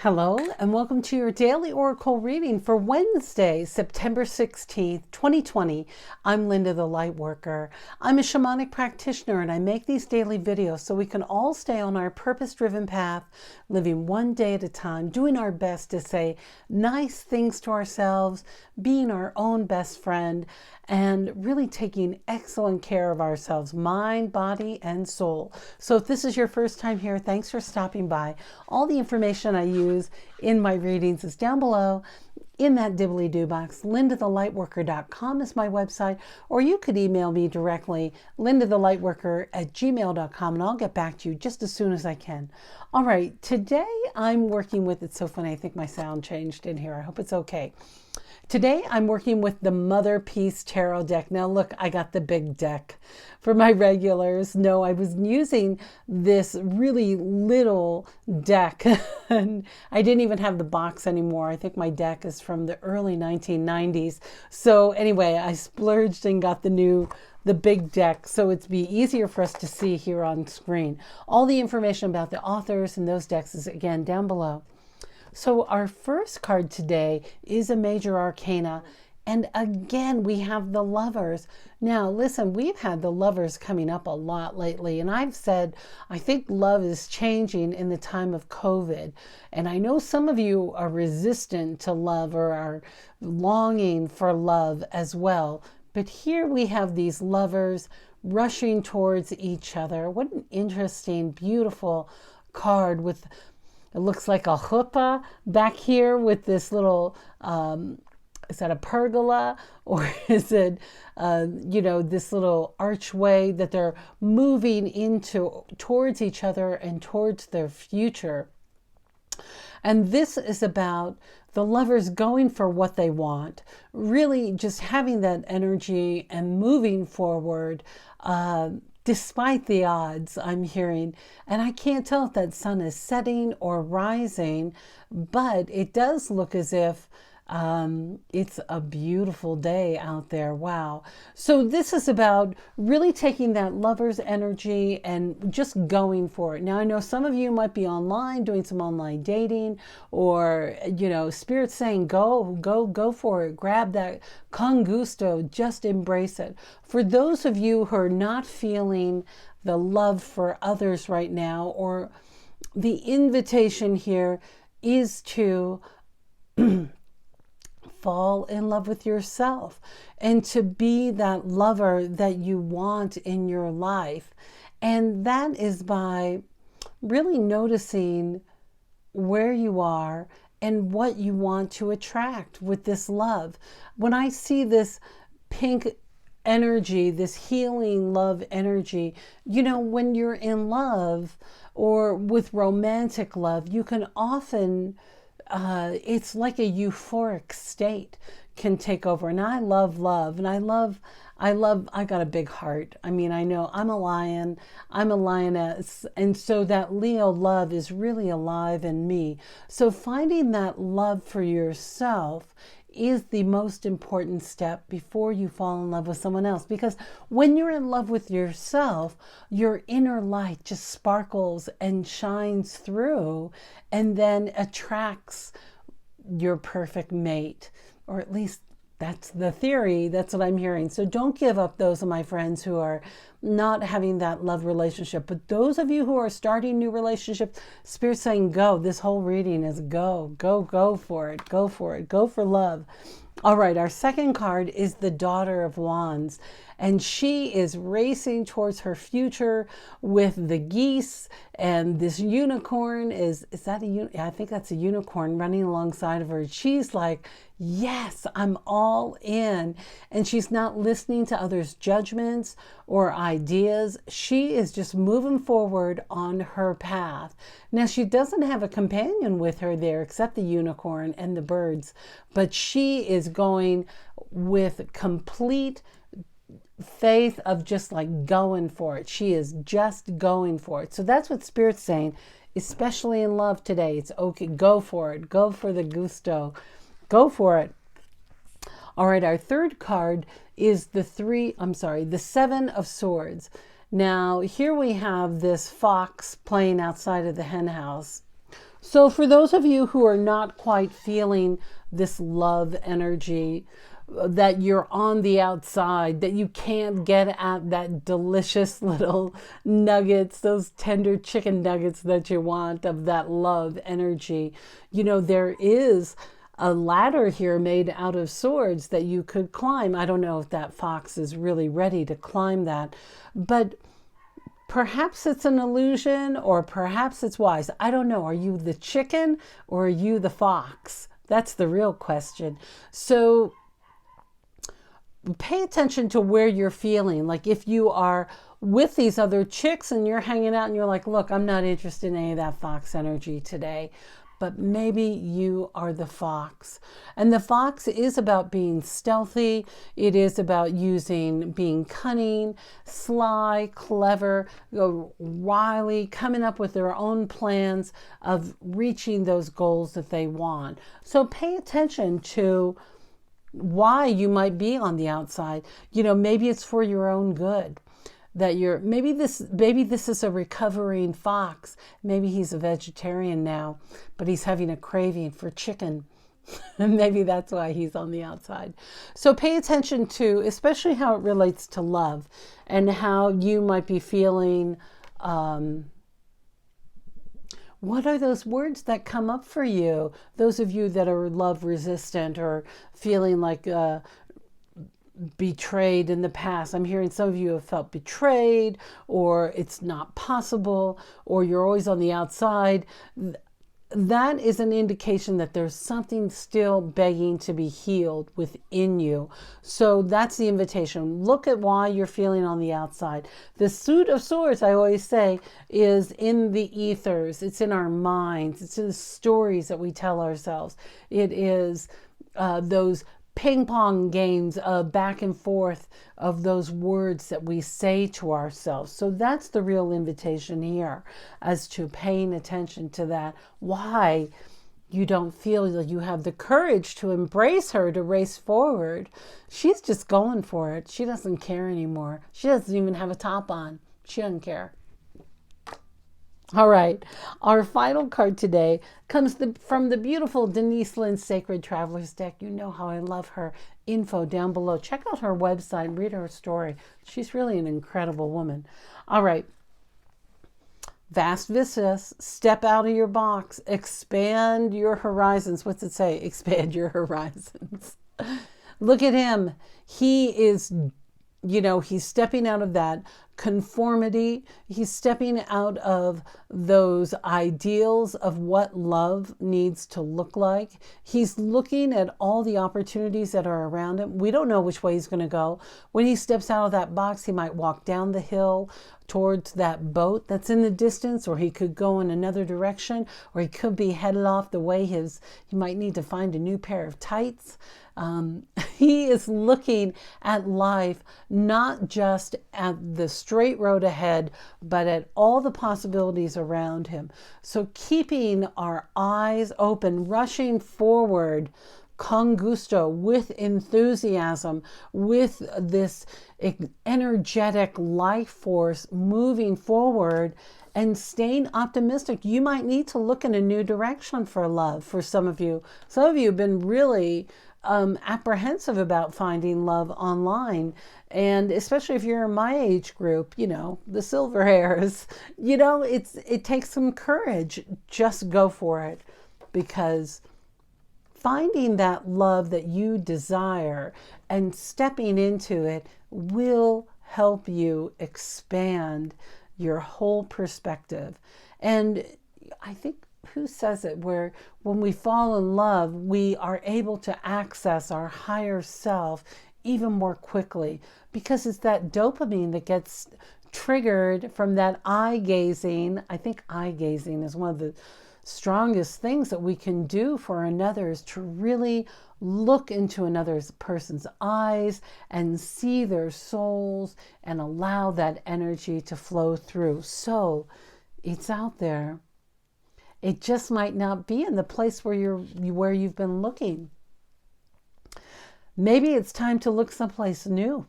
Hello, and welcome to your daily oracle reading for Wednesday, September 16th, 2020. I'm Linda the Lightworker. I'm a shamanic practitioner, and I make these daily videos so we can all stay on our purpose-driven path, living one day at a time, doing our best to say nice things to ourselves, being our own best friend, and really taking excellent care of ourselves, mind, body, and soul. So if this is your first time here, thanks for stopping by. All the information I use in my readings is down below in that dibbly-doo box. LindaTheLightWorker.com is my website, or you could email me directly, LindaTheLightWorker@gmail.com, and I'll get back to you just as soon as I can. All right, today I'm working with, it's so funny, I think my sound changed in here. I hope it's okay. Today I'm working with the Mother Peace Tarot deck. Now look, I got the big deck. For my regulars, no, I was using this really little deck and I didn't even have the box anymore. I think my deck is from the early 1990s. So anyway, I splurged and got the big deck, so it'd be easier for us to see here on screen. All the information about the authors and those decks is again down below. So our first card today is a major arcana. And again, we have the Lovers. Now, listen, we've had the Lovers coming up a lot lately. And I've said, I think love is changing in the time of COVID. And I know some of you are resistant to love or are longing for love as well. But here we have these lovers rushing towards each other. What an interesting, beautiful card with... It looks like a chuppah back here with this little, is that a pergola? Or is it, this little archway that they're moving towards each other and towards their future. And this is about the lovers going for what they want, really just having that energy and moving forward, despite the odds I'm hearing. And I can't tell if that sun is setting or rising, but it does look as if it's a beautiful day out there. Wow. So this is about really taking that lover's energy and just going for it. Now, I know some of you might be online doing some online dating, or, Spirit saying, go for it. Grab that con gusto, just embrace it. For those of you who are not feeling the love for others right now, or the invitation here is to fall in love with yourself and to be that lover that you want in your life. And that is by really noticing where you are and what you want to attract with this love. When I see this pink energy, this healing love energy, when you're in love or with romantic love, you can often it's like a euphoric state can take over. And I love love, and I got a big heart. I mean, I know I'm a lion, I'm a lioness. And so that Leo love is really alive in me. So finding that love for yourself is the most important step before you fall in love with someone else. Because when you're in love with yourself, your inner light just sparkles and shines through and then attracts your perfect mate. Or at least that's the theory. That's what I'm hearing. So don't give up, those of my friends who are not having that love relationship. But those of you who are starting new relationships, Spirit's saying go. This whole reading is go for it. Go for it. Go for love. All right, our second card is the Daughter of Wands. And she is racing towards her future with the geese, and this unicorn is that I think that's a unicorn running alongside of her. She's like, yes, I'm all in. And she's not listening to others' judgments or ideas. She is just moving forward on her path. Now, she doesn't have a companion with her there except the unicorn and the birds, but she is going with complete faith of just like going for it. She is just going for it. So that's what Spirit's saying, especially in love today. It's okay. Go for it. Go for the gusto. Go for it. All right. Our third card is the Seven of Swords. Now here we have this fox playing outside of the hen house So for those of you who are not quite feeling this love energy, that you're on the outside, that you can't get at that delicious little nuggets, those tender chicken nuggets that you want of that love energy, there is a ladder here made out of swords that you could climb. I don't know if that fox is really ready to climb that, but perhaps it's an illusion or perhaps it's wise. I don't know. Are you the chicken or are you the fox? That's the real question. So pay attention to where you're feeling. Like if you are with these other chicks and you're hanging out and you're like, look, I'm not interested in any of that fox energy today. But maybe you are the fox. And the fox is about being stealthy. It is about being cunning, sly, clever, wily, coming up with their own plans of reaching those goals that they want. So pay attention to why you might be on the outside. Maybe it's for your own good. That maybe this is a recovering fox. Maybe he's a vegetarian now, but he's having a craving for chicken. And maybe that's why he's on the outside. So pay attention to, especially how it relates to love and how you might be feeling. What are those words that come up for you? Those of you that are love resistant or feeling like betrayed in the past. I'm hearing some of you have felt betrayed, or it's not possible, or you're always on the outside. That is an indication that there's something still begging to be healed within you. So that's the invitation. Look at why you're feeling on the outside. The Suit of Swords, I always say, is in the ethers. It's in our minds. It's in the stories that we tell ourselves. It is those ping pong games of back and forth of those words that we say to ourselves. So that's the real invitation here, as to paying attention to that. Why you don't feel that you have the courage to embrace her, to race forward. She's just going for it. She doesn't care anymore. She doesn't even have a top on. She doesn't care. All right, our final card today comes from the beautiful Denise Linn Sacred Traveler's Deck. You know how I love her. Info down below. Check out her website, read her story. She's really an incredible woman. All right, vast vistas, step out of your box, expand your horizons. What's it say? Expand your horizons. Look at him. He is, he's stepping out of that conformity. He's stepping out of those ideals of what love needs to look like. He's looking at all the opportunities that are around him. We don't know which way he's going to go. When he steps out of that box, he might walk down the hill towards that boat that's in the distance, or he could go in another direction, or he could be headed off the way he might need to find a new pair of tights. He is looking at life, not just at the straight road ahead, but at all the possibilities around him. So keeping our eyes open, rushing forward, con gusto, with enthusiasm, with this energetic life force moving forward and staying optimistic. You might need to look in a new direction for love for some of you. Some of you have been really apprehensive about finding love online, and especially if you're in my age group, the silver hairs, it takes some courage. Just go for it, because finding that love that you desire and stepping into it will help you expand your whole perspective. And I think, who says it, where when we fall in love, we are able to access our higher self even more quickly, because it's that dopamine that gets triggered from that eye gazing. I think eye gazing is one of the strongest things that we can do for another, is to really look into another person's eyes and see their souls and allow that energy to flow through. So it's out there. It just might not be in the place where you've been looking. Maybe it's time to look someplace new.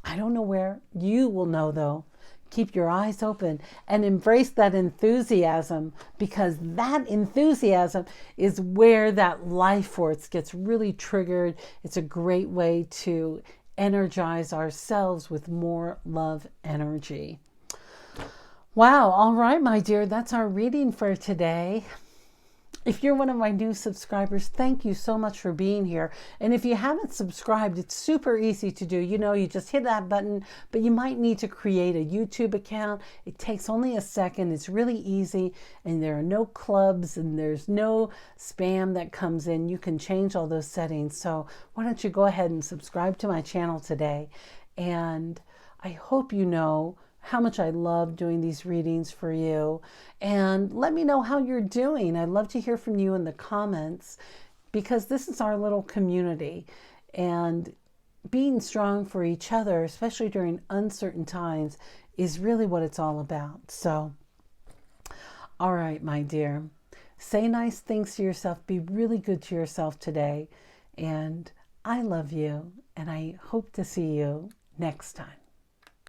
I don't know where. You will know, though. Keep your eyes open and embrace that enthusiasm, because that enthusiasm is where that life force gets really triggered. It's a great way to energize ourselves with more love energy. Wow. All right, my dear, that's our reading for today. If you're one of my new subscribers, thank you so much for being here. And if you haven't subscribed, it's super easy to do. You just hit that button, but you might need to create a YouTube account. It takes only a second. It's really easy, and there are no clubs and there's no spam that comes in. You can change all those settings. So why don't you go ahead and subscribe to my channel today? And I hope you know how much I love doing these readings for you. And let me know how you're doing. I'd love to hear from you in the comments, because this is our little community. And being strong for each other, especially during uncertain times, is really what it's all about. So, all right, my dear, say nice things to yourself. Be really good to yourself today. And I love you, and I hope to see you next time.